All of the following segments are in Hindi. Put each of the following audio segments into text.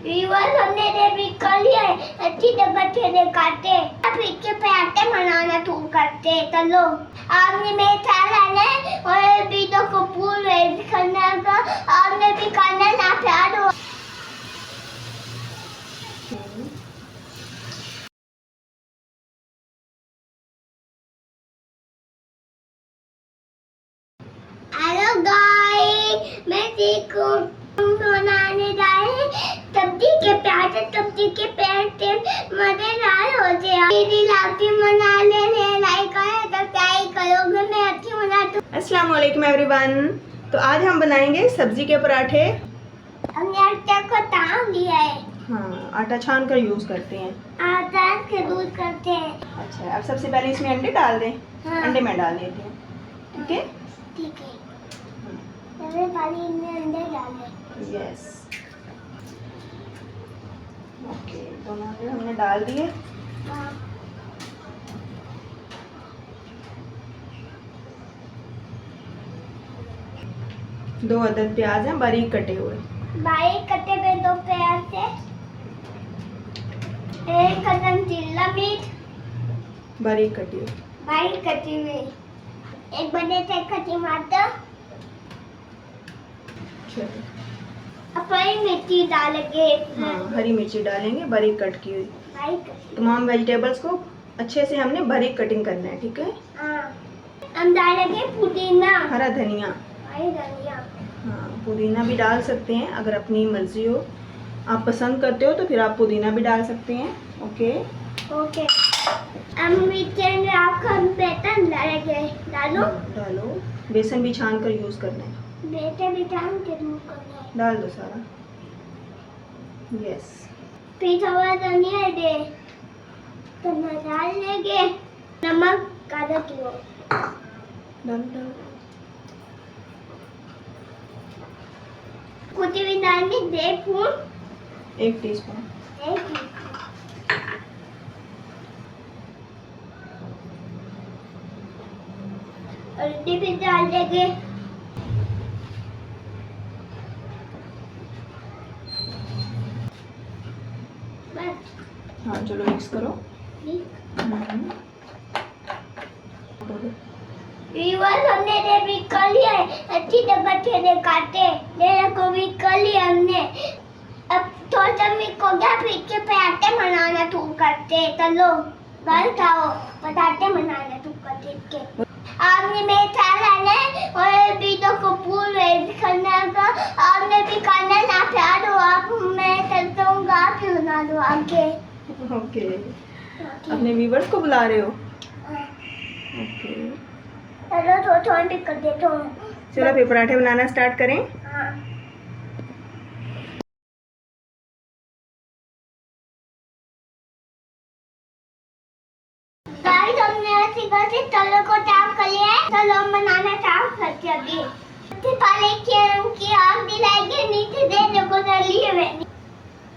व्यूअर्स हमने भी कर लिया है, अच्छी बच्चे ने काटे। अब इसके पराठे बनाना शुरू करते हैं। चलो आपने मेरे साथ आना है और वीडियो को पूरा करना का आपने भी करना ना प्यार हो। हेलो गाइस, मैं देखो बनाने जा रहे हैं सब्जी के पराठे। सब्जी के पराठे मजेदार होते हैं। मेरी लापी बना ले लाइक करें तो क्या करोगे, मैं अच्छी बनाती हूँ। अस्सलाम वालेकुम एवरीवन। तो आज हम बनाएंगे सब्जी के पराठे। हमने आटा को ताम लिया है। हाँ, आटा छान कर यूज करते हैं। आटा के दूध करते हैं। अच्छा, अब सबसे पहले इसमें अंडे डाल दें। हाँ। अंडे में डाल देते हैं। ठीक है, ठीक है। सबसे पहले इनमें अंडे डालें। Yes, okay. दोनों अंडे हमने डाल दिए। हाँ। 2 अदद प्याज हैं बारीक कटे हुए। बारीक कटे हुए 2 प्याज से, 1 कदम शिमला मिर्च बारीक कटी हुई। बारीक कटी हुई, 1 बड़े से खट्टी टमाटर, चलो, अब हरी मिर्ची डालेंगे। हाँ, हरी मिर्ची डालेंगे बारीक कट की हुई। बारीक। तमाम वेजिटेबल्स को अच्छे से हमने बारीक कटिंग करना है। ठीक है, हाँ, हम डालेंगे पुदीना, हरा धनिया। हरी धनिया। हाँ, पुदीना भी डाल सकते हैं अगर अपनी मर्जी हो। आप पसंद करते हो तो फिर आप पुदीना भी डाल सकते हैं। ओके ओके, अब मिर्ची आपका बेसन डालेंगे। डालो। डालो, बेसन भी छान कर यूज़ करना है। बेसन भी डाल के दूध करना है। डाल दो सारा। यस, फिर थोड़ा धनिया दे, धनिया डाल लेंगे। नमक आधा किलो डाल डाल। कुछ भी डालने 1 स्पून। 1 टीस्पून। और भी डाल देंगे। बस। हाँ, चलो मिक्स करो। व्यूअर्स हमने भी कर लिया है, अच्छी बच्चे ने काटे। मेरे को भी कर लिया हमने। अब थोड़ा सा मिक्स हो गया, फिर के पराठे बनाना शुरू करते हैं। चलो घर खाओ, पराठे बनाना शुरू करते। आपने मेरे साथ आना है और वीडियो को पूरा करना का आपने भी करना ना प्यार हो। आप मैं चलता हूँ, आप ही बना दो आगे। ओके, अपने व्यूवर्स को बुला रहे हो? हाँ। ओके, चलो थोड़ा भी कर देता हूँ। चलो फिर पराठे बनाना स्टार्ट करें। हाँ। गाइस, हमने अच्छी से तलों को साफ कर लिया है। चलो हम बनाना स्टार्ट करते हैं। अभी सबसे पहले की आग दिलाएंगे। नीचे देखो तली हुई,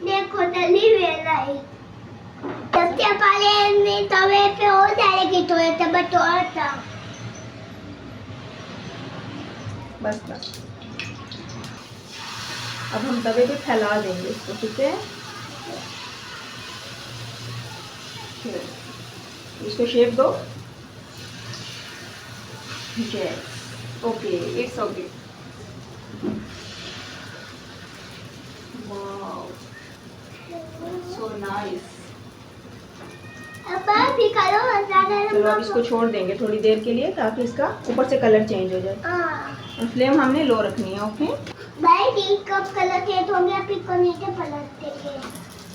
देखो तली हुई लाई। सबसे पहले तवे पे हो जाएगी थोड़ा सा बटोरा। बस बस, अब हम तवे पे फैला देंगे इसको। ठीक है, इसको शेप दो। Yes, okay, it's okay. Wow, so nice. अब भी करो ज़्यादा। चलो अब इसको छोड़ देंगे थोड़ी देर के लिए ताकि इसका ऊपर से कलर चेंज हो जाए। और फ्लेम हमने लो रखनी है। ओके भाई, 1 कप कलर चेंज हो गया, फिर को नीचे पलट देंगे।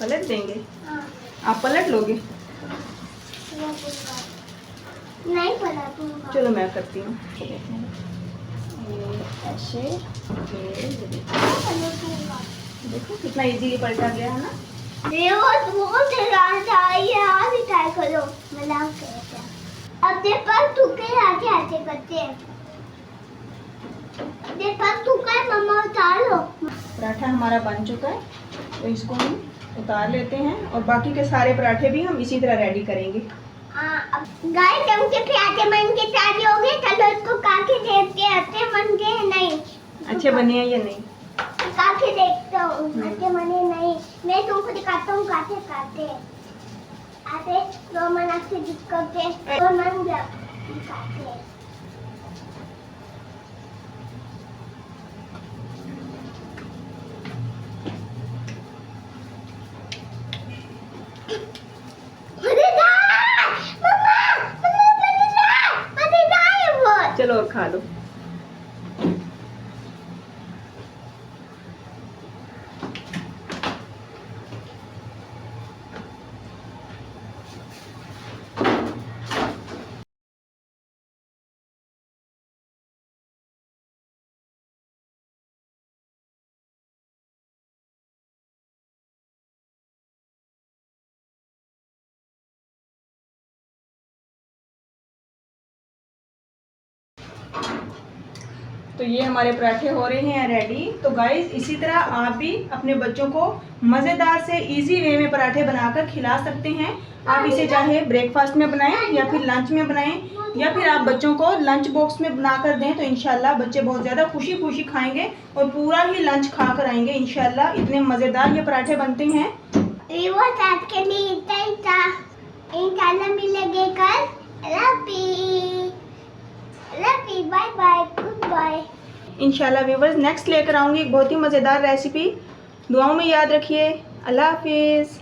पलट देंगे? हाँ। आप पलट लोगे? नहीं पलटूंगा। चलो मैं करती हूँ। ऐसे, देखो कितना इजीली पलटा गया है ना। ये बहुत चाहिए। आज ही ट्राई करो। मजाक करते हैं। अब देख पर तुके आके ऐसे करते हैं। देख पर तुका मम्मा उतार लो। पराठा हमारा बन चुका है, तो इसको हम उतार लेते हैं और बाकी के सारे पराठे भी हम इसी तरह रेडी करेंगे। हाँ, अब गाइस हमके पराठे बन के तैयार हो गए। चलो इसको काके देखते हैं अच्छे बन गए नहीं। अच्छे बने हैं या नहीं? काके देखता हूँ अच्छे बने नहीं। मैं तुमको दिखाता हूँ काटे काटे आते रोमन आपसे दिक्कते रोमन दिखाते चलो और खा लो। तो ये हमारे पराठे हो रहे हैं रेडी। तो गाइस इसी तरह आप भी अपने बच्चों को मज़ेदार से इजी वे में पराठे बनाकर खिला सकते हैं। आप इसे चाहे ब्रेकफास्ट में बनाएं या फिर लंच में बनाएं या फिर आप बच्चों को लंच बॉक्स में बनाकर दें तो इंशाल्लाह बच्चे बहुत ज़्यादा खुशी खुशी खाएंगे और पूरा ही लंच खा कर आएंगे इंशाल्लाह। इतने मज़ेदार ये पराठे बनते हैं। आज के लिए इतना ही था। इंशाल्लाह मिलेंगे कल। Bye bye good bye. इंशाल्लाह व्यूवर्स नेक्स्ट लेकर आऊँगी एक बहुत ही मज़ेदार रेसिपी। दुआओं में याद रखिए। अल्लाह हाफिज़।